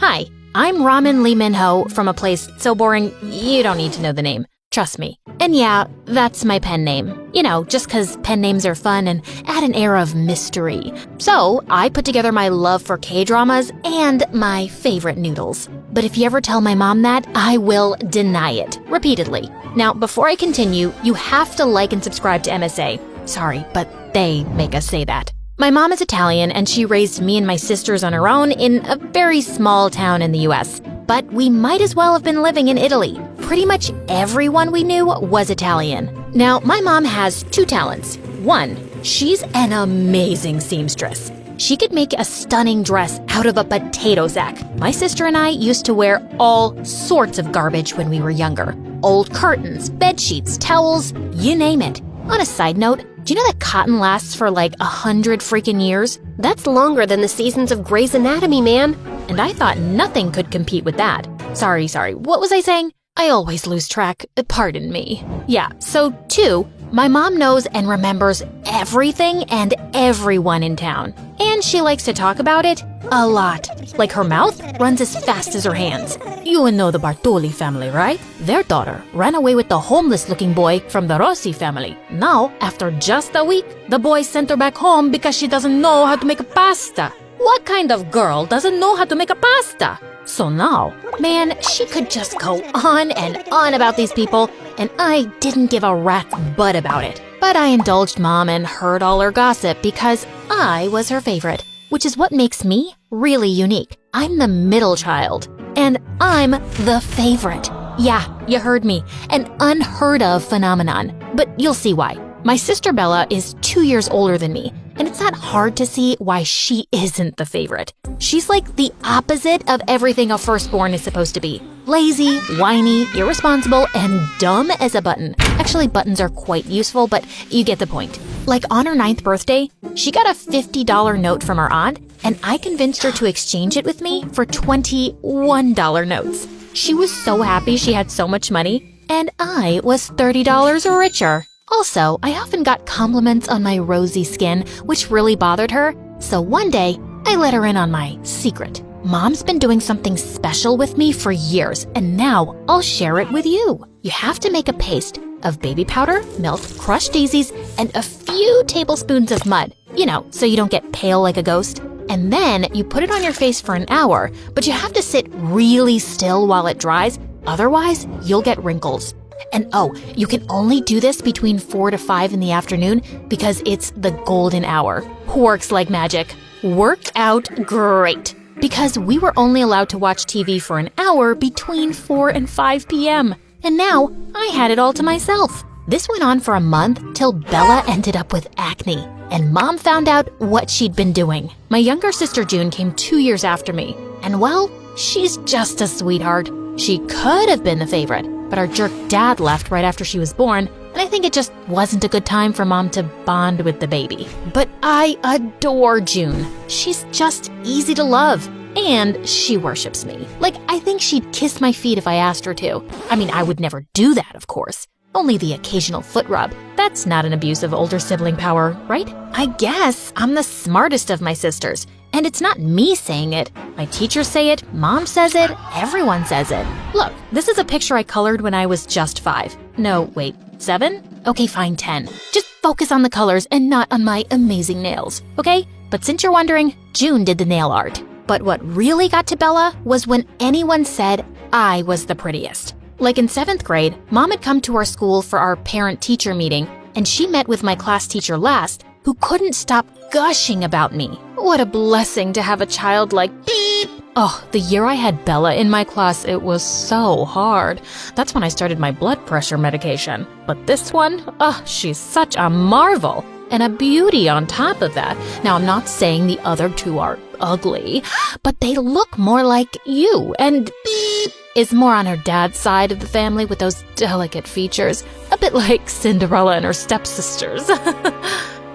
Hi, I'm Ramen Lee Min-ho from a place so boring you don't need to know the name. Trust me. And yeah, that's my pen name. You know, just 'cause pen names are fun and add an air of mystery. So I put together my love for K-dramas and my favorite noodles. But if you ever tell my mom that, I will deny it repeatedly. Now, before I continue, you have to like and subscribe to MSA. Sorry, but they make us say that. My mom is Italian and she raised me and my sisters on her own in a very small town in the US. But we might as well have been living in Italy. Pretty much everyone we knew was Italian. Now, my mom has two talents. One, she's an amazing seamstress. She could make a stunning dress out of a potato sack. My sister and I used to wear all sorts of garbage when we were younger. Old curtains, bed sheets, towels, you name it. On a side note, do you know that cotton lasts for like 100 freaking years? That's longer than the seasons of Grey's Anatomy, man. And I thought nothing could compete with that. Sorry, what was I saying? I always lose track, pardon me. Yeah, so two, my mom knows and remembers everything and everyone in town. And she likes to talk about it a lot. Like her mouth runs as fast as her hands. You know the Bartoli family, right? Their daughter ran away with the homeless-looking boy from the Rossi family. Now, after just a week, the boy sent her back home because she doesn't know how to make a pasta. What kind of girl doesn't know how to make a pasta? So now, man, she could just go on and on about these people, and I didn't give a rat's butt about it. But I indulged mom and heard all her gossip because I was her favorite, which is what makes me really unique. I'm the middle child, and I'm the favorite. Yeah, you heard me, an unheard of phenomenon, but you'll see why. My sister Bella is 2 years older than me, and it's not hard to see why she isn't the favorite. She's like the opposite of everything a firstborn is supposed to be. Lazy, whiny, irresponsible, and dumb as a button. Actually, buttons are quite useful, but you get the point. Like on her 9th birthday, she got a $50 note from her aunt, and I convinced her to exchange it with me for $21 notes. She was so happy she had so much money, and I was $30 richer. Also, I often got compliments on my rosy skin, which really bothered her. So one day, I let her in on my secret. Mom's been doing something special with me for years, and now I'll share it with you. You have to make a paste of baby powder, milk, crushed daisies, and a few tablespoons of mud. You know, so you don't get pale like a ghost. And then you put it on your face for an hour, but you have to sit really still while it dries, otherwise you'll get wrinkles. And oh, you can only do this between 4 to 5 in the afternoon because it's the golden hour. Works like magic. Worked out great. Because we were only allowed to watch TV for an hour between 4 and 5 p.m. And now I had it all to myself. This went on for a month till Bella ended up with acne. And Mom found out what she'd been doing. My younger sister June came 2 years after me. And well, she's just a sweetheart. She could have been the favorite, but our jerk dad left right after she was born, and I think it just wasn't a good time for Mom to bond with the baby. But I adore June. She's just easy to love, and she worships me. Like, I think she'd kiss my feet if I asked her to. I mean, I would never do that, of course. Only the occasional foot rub. That's not an abuse of older sibling power, right? I guess I'm the smartest of my sisters. And it's not me saying it. My teachers say it, Mom says it, everyone says it. Look, this is a picture I colored when I was just 5. No, wait, 7? Okay, fine, 10. Just focus on the colors and not on my amazing nails, okay? But since you're wondering, June did the nail art. But what really got to Bella was when anyone said I was the prettiest. Like in 7th grade, Mom had come to our school for our parent-teacher meeting, and she met with my class teacher last, who couldn't stop gushing about me. What a blessing to have a child like beep. Oh, the year I had Bella in my class, it was so hard. That's when I started my blood pressure medication. But this one, she's such a marvel. And a beauty on top of that. Now, I'm not saying the other two are ugly, but they look more like you, and beep is more on her dad's side of the family with those delicate features, a bit like Cinderella and her stepsisters.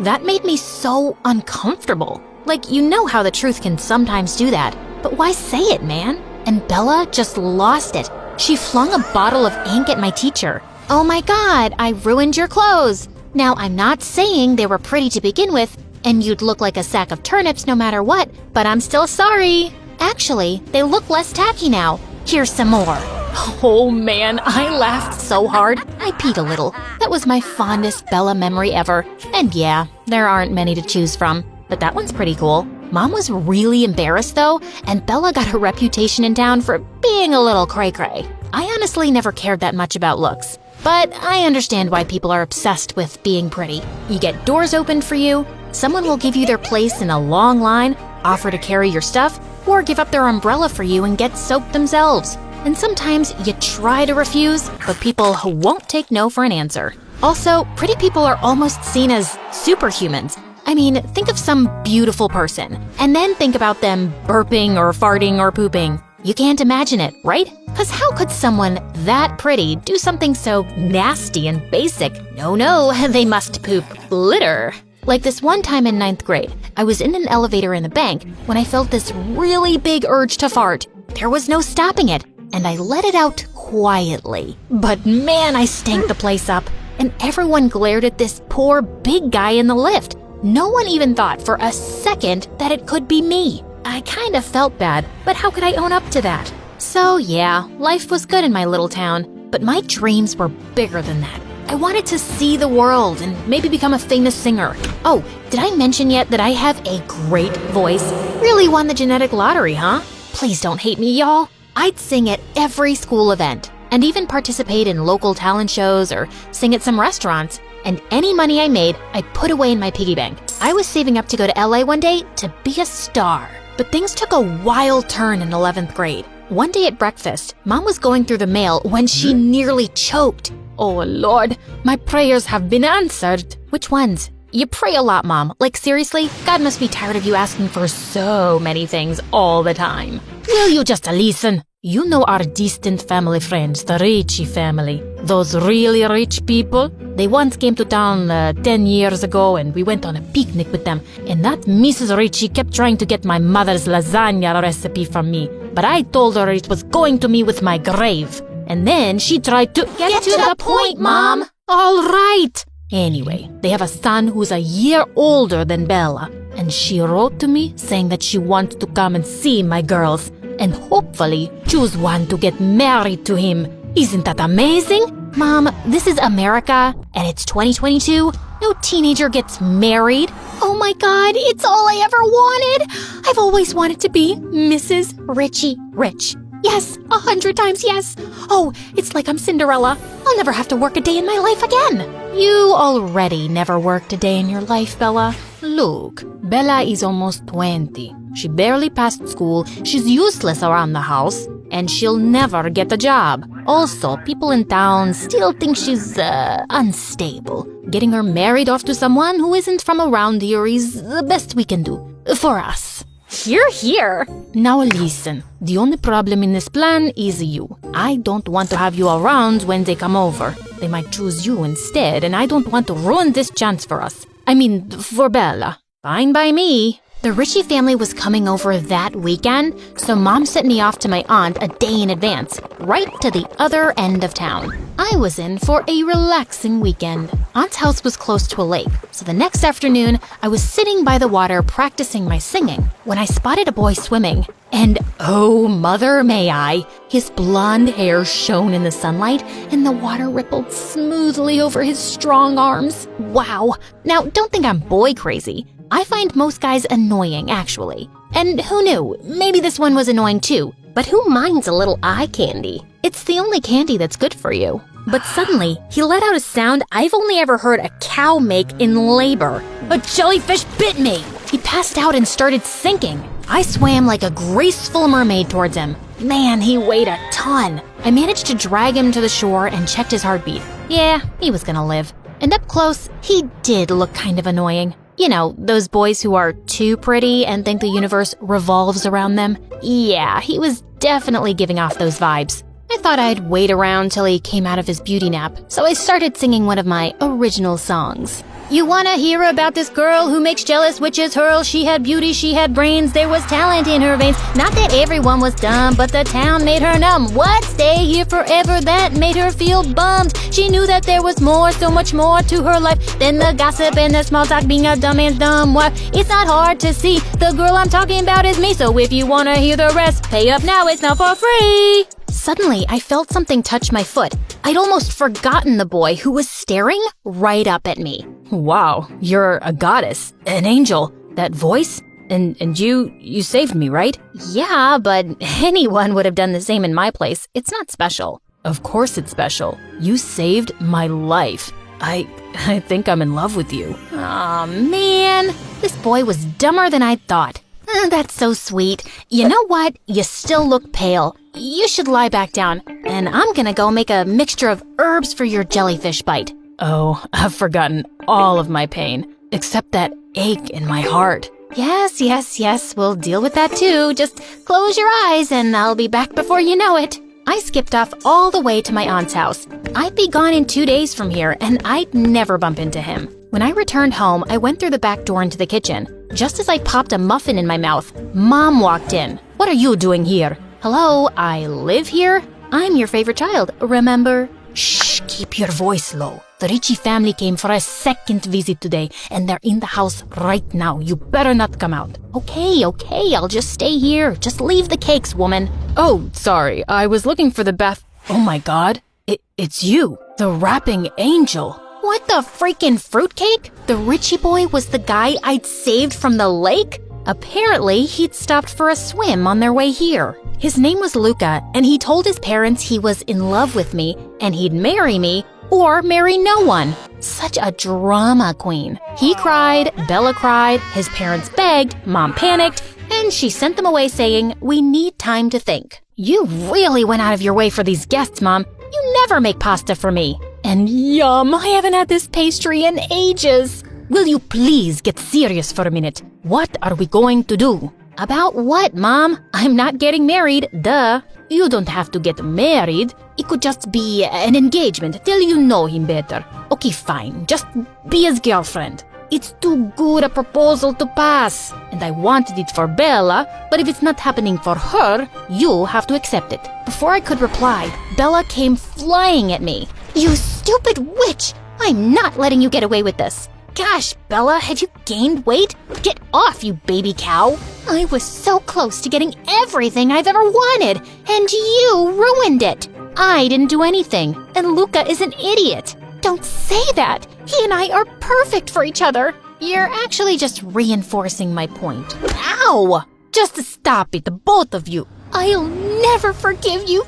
That made me so uncomfortable. Like, you know how the truth can sometimes do that, but why say it, man? And Bella just lost it. She flung a bottle of ink at my teacher. Oh my God, I ruined your clothes. Now, I'm not saying they were pretty to begin with, and you'd look like a sack of turnips no matter what, but I'm still sorry. Actually, they look less tacky now. Here's some more. Oh man, I laughed so hard, I peed a little. That was my fondest Bella memory ever. And yeah, there aren't many to choose from, but that one's pretty cool. Mom was really embarrassed though, and Bella got her reputation in town for being a little cray-cray. I honestly never cared that much about looks, but I understand why people are obsessed with being pretty. You get doors opened for you, someone will give you their place in a long line, offer to carry your stuff, or give up their umbrella for you and get soaked themselves. And sometimes you try to refuse, but people won't take no for an answer. Also, pretty people are almost seen as superhumans. I mean, think of some beautiful person, and then think about them burping or farting or pooping. You can't imagine it, right? Because how could someone that pretty do something so nasty and basic? No, they must poop litter. Like this one time in 9th grade, I was in an elevator in the bank when I felt this really big urge to fart. There was no stopping it, and I let it out quietly. But man, I stank the place up, and everyone glared at this poor big guy in the lift. No one even thought for a second that it could be me. I kind of felt bad, but how could I own up to that? So yeah, life was good in my little town, but my dreams were bigger than that. I wanted to see the world and maybe become a famous singer. Oh, did I mention yet that I have a great voice? Really won the genetic lottery, huh? Please don't hate me, y'all. I'd sing at every school event and even participate in local talent shows or sing at some restaurants. And any money I made, I put away in my piggy bank. I was saving up to go to LA one day to be a star. But things took a wild turn in 11th grade. One day at breakfast, Mom was going through the mail when she nearly choked. Oh Lord, my prayers have been answered. Which ones? You pray a lot, Mom. Like seriously, God must be tired of you asking for so many things all the time. Will you just listen? You know our distant family friends, the Ricci family. Those really rich people? They once came to town 10 years ago and we went on a picnic with them. And that Mrs. Ricci kept trying to get my mother's lasagna recipe from me. But I told her it was going to me with my grave. And then she tried to get to the point, Mom. All right. Anyway, they have a son who's a year older than Bella. And she wrote to me saying that she wants to come and see my girls. And hopefully choose one to get married to him. Isn't that amazing? Mom, this is America, and it's 2022. No teenager gets married. Oh my God, it's all I ever wanted. I've always wanted to be Mrs. Richie Rich. Yes, 100 times yes. Oh, it's like I'm Cinderella. I'll never have to work a day in my life again. You already never worked a day in your life, Bella. Look, Bella is almost 20. She barely passed school, she's useless around the house, and she'll never get a job. Also, people in town still think she's, unstable. Getting her married off to someone who isn't from around here is the best we can do. For us. Here. Now listen, the only problem in this plan is you. I don't want to have you around when they come over. They might choose you instead, and I don't want to ruin this chance for us. I mean, for Bella. Fine by me. The Ricci family was coming over that weekend, so Mom sent me off to my aunt a day in advance, right to the other end of town. I was in for a relaxing weekend. Aunt's house was close to a lake, so the next afternoon, I was sitting by the water practicing my singing when I spotted a boy swimming. And oh, mother may I, his blonde hair shone in the sunlight and the water rippled smoothly over his strong arms. Wow. Now, don't think I'm boy crazy. I find most guys annoying, actually. And who knew? Maybe this one was annoying too. But who minds a little eye candy? It's the only candy that's good for you. But suddenly, he let out a sound I've only ever heard a cow make in labor. A jellyfish bit me! He passed out and started sinking. I swam like a graceful mermaid towards him. Man, he weighed a ton. I managed to drag him to the shore and checked his heartbeat. Yeah, he was gonna live. And up close, he did look kind of annoying. You know, those boys who are too pretty and think the universe revolves around them? Yeah, he was definitely giving off those vibes. I thought I'd wait around till he came out of his beauty nap, so I started singing one of my original songs. You wanna hear about this girl who makes jealous witches hurl? She had beauty, she had brains, there was talent in her veins. Not that everyone was dumb, but the town made her numb. What? Stay here forever, that made her feel bummed. She knew that there was more, so much more to her life than the gossip and the small talk, being a dumb man's dumb wife. It's not hard to see, the girl I'm talking about is me. So if you wanna hear the rest, pay up now, it's not for free. Suddenly, I felt something touch my foot. I'd almost forgotten the boy who was staring right up at me. Wow, you're a goddess, an angel. That voice? And you saved me, right? Yeah, but anyone would have done the same in my place. It's not special. Of course it's special. You saved my life. I think I'm in love with you. Aw, man. This boy was dumber than I'd thought. That's so sweet. You know what? You still look pale. You should lie back down, and I'm gonna go make a mixture of herbs for your jellyfish bite. Oh, I've forgotten all of my pain, except that ache in my heart. Yes, we'll deal with that too. Just close your eyes and I'll be back before you know it. I skipped off all the way to my aunt's house. I'd be gone in 2 days from here, and I'd never bump into him. When I returned home, I went through the back door into the kitchen. Just as I popped a muffin in my mouth, Mom walked in. What are you doing here? Hello, I live here? I'm your favorite child, remember? Shh, keep your voice low. The Ritchie family came for a second visit today, and they're in the house right now. You better not come out. Okay, I'll just stay here. Just leave the cakes, woman. Oh, sorry, I was looking for the bath. Oh my God, it's you, the rapping angel. What the freaking fruitcake? The Ritchie boy was the guy I'd saved from the lake? Apparently, he'd stopped for a swim on their way here. His name was Luca, and he told his parents he was in love with me, and he'd marry me or marry no one. Such a drama queen. He cried, Bella cried, his parents begged, Mom panicked, and she sent them away saying, "We need time to think." You really went out of your way for these guests, Mom. You never make pasta for me. And yum, I haven't had this pastry in ages. Will you please get serious for a minute? What are we going to do? About what, Mom? I'm not getting married, duh. You don't have to get married. It could just be an engagement till you know him better. Okay, fine. Just be his girlfriend. It's too good a proposal to pass. And I wanted it for Bella, but if it's not happening for her, you have to accept it. Before I could reply, Bella came flying at me. You stupid witch! I'm not letting you get away with this. Gosh, Bella, have you gained weight? Get off, you baby cow. I was so close to getting everything I've ever wanted, and you ruined it. I didn't do anything, and Luca is an idiot. Don't say that. He and I are perfect for each other. You're actually just reinforcing my point. Ow! Just stop it, the both of you. I'll never forgive you.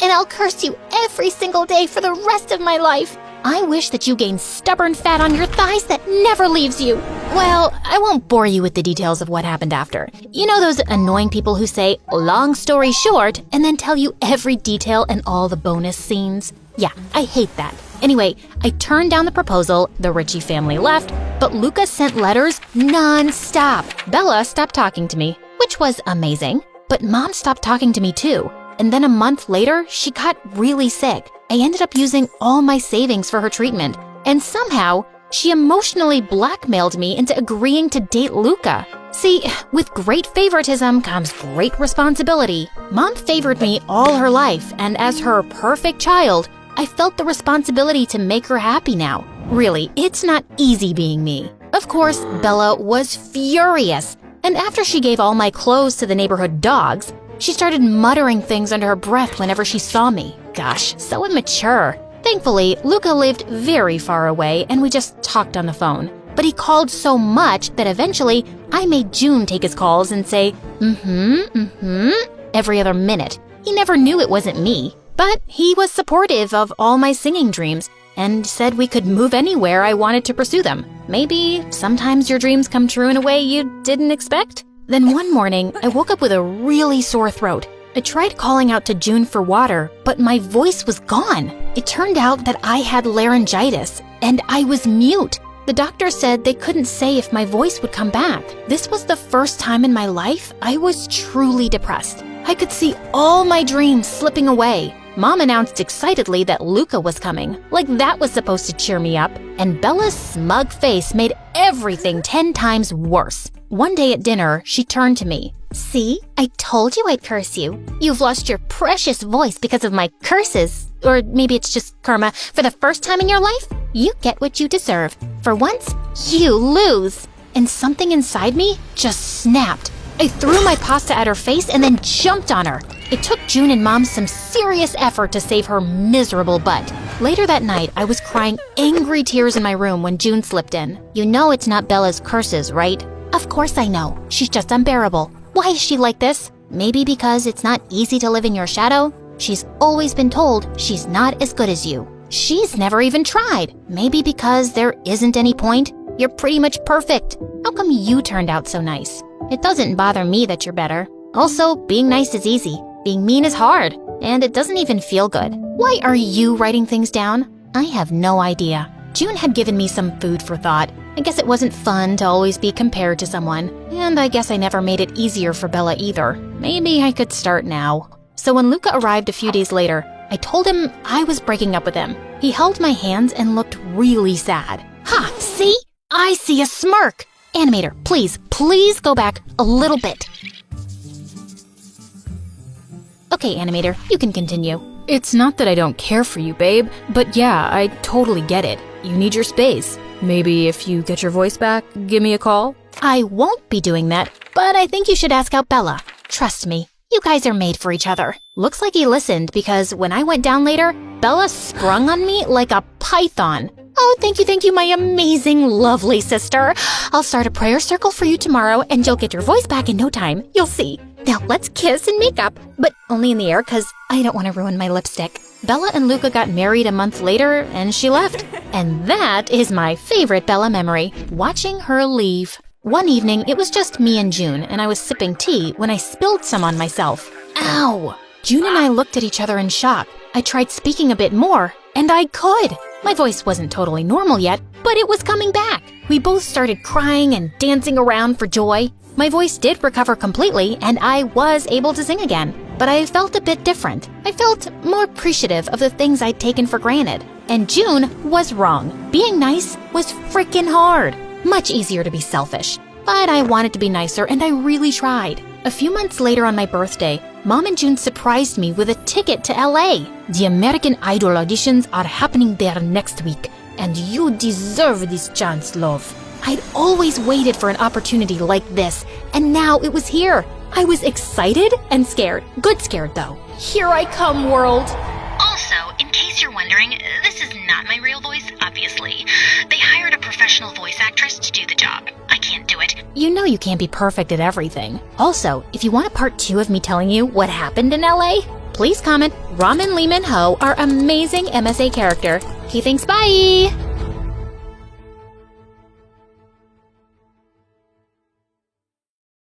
And I'll curse you every single day for the rest of my life. I wish that you gained stubborn fat on your thighs that never leaves you. Well, I won't bore you with the details of what happened after. You know those annoying people who say, long story short, and then tell you every detail and all the bonus scenes? Yeah, I hate that. Anyway, I turned down the proposal, the Ritchie family left, but Luca sent letters non-stop. Bella stopped talking to me, which was amazing, but Mom stopped talking to me too. And then a month later, she got really sick. I ended up using all my savings for her treatment, and somehow, she emotionally blackmailed me into agreeing to date Luca. See, with great favoritism comes great responsibility. Mom favored me all her life, and as her perfect child, I felt the responsibility to make her happy now. Really, it's not easy being me. Of course, Bella was furious, and after she gave all my clothes to the neighborhood dogs, she started muttering things under her breath whenever she saw me. Gosh, so immature. Thankfully, Luca lived very far away and we just talked on the phone. But he called so much that eventually I made June take his calls and say, every other minute. He never knew it wasn't me. But he was supportive of all my singing dreams and said we could move anywhere I wanted to pursue them. Maybe sometimes your dreams come true in a way you didn't expect? Then one morning, I woke up with a really sore throat. I tried calling out to June for water, but my voice was gone. It turned out that I had laryngitis, and I was mute. The doctor said they couldn't say if my voice would come back. This was the first time in my life I was truly depressed. I could see all my dreams slipping away. Mom announced excitedly that Luca was coming, like that was supposed to cheer me up, and Bella's smug face made everything 10 times worse. One day at dinner, she turned to me. "See, I told you I'd curse you. You've lost your precious voice because of my curses. Or maybe it's just karma. For the first time in your life, you get what you deserve. For once, you lose." And something inside me just snapped. I threw my pasta at her face and then jumped on her. It took June and Mom some serious effort to save her miserable butt. Later that night, I was crying angry tears in my room when June slipped in. "You know it's not Bella's curses, right?" "Of course I know. She's just unbearable. Why is she like this? Maybe because it's not easy to live in your shadow? She's always been told she's not as good as you. She's never even tried. Maybe because there isn't any point. You're pretty much perfect. How come you turned out so nice? It doesn't bother me that you're better. Also, being nice is easy. Being mean is hard. And it doesn't even feel good. Why are you writing things down? I have no idea." June had given me some food for thought. I guess it wasn't fun to always be compared to someone. And I guess I never made it easier for Bella either. Maybe I could start now. So when Luca arrived a few days later, I told him I was breaking up with him. He held my hands and looked really sad. "Ha! See? I see a smirk! Animator, please go back a little bit." Okay, Animator, you can continue. It's not that I don't care for you, babe, but yeah, I totally get it. You need your space. Maybe if you get your voice back, give me a call? I won't be doing that, but I think you should ask out Bella. Trust me, you guys are made for each other. Looks like he listened because when I went down later, Bella sprung on me like a python. "Oh, thank you, my amazing, lovely sister. I'll start a prayer circle for you tomorrow and you'll get your voice back in no time. You'll see. Now let's kiss and make up, but only in the air because I don't want to ruin my lipstick." Bella and Luca got married a month later and she left. And that is my favorite Bella memory, watching her leave. One evening, it was just me and June, and I was sipping tea when I spilled some on myself. Ow! June and I looked at each other in shock. I tried speaking a bit more, and I could. My voice wasn't totally normal yet, but it was coming back. We both started crying and dancing around for joy. My voice did recover completely, and I was able to sing again. But I felt a bit different. I felt more appreciative of the things I'd taken for granted. And June was wrong. Being nice was freaking hard. Much easier to be selfish. But I wanted to be nicer, and I really tried. A few months later on my birthday, Mom and June surprised me with a ticket to LA. "The American Idol auditions are happening there next week, and you deserve this chance, love." I'd always waited for an opportunity like this, and now it was here. I was excited and scared. Good scared, though. Here I come, world. Also, in case you're wondering, this is not my real voice, obviously. They hired a professional voice actress to do the job. I can't do it. You know you can't be perfect at everything. Also, if you want a part 2 of me telling you what happened in LA, please comment Ramen Lee Min Ho, our amazing MSA character. He thinks bye!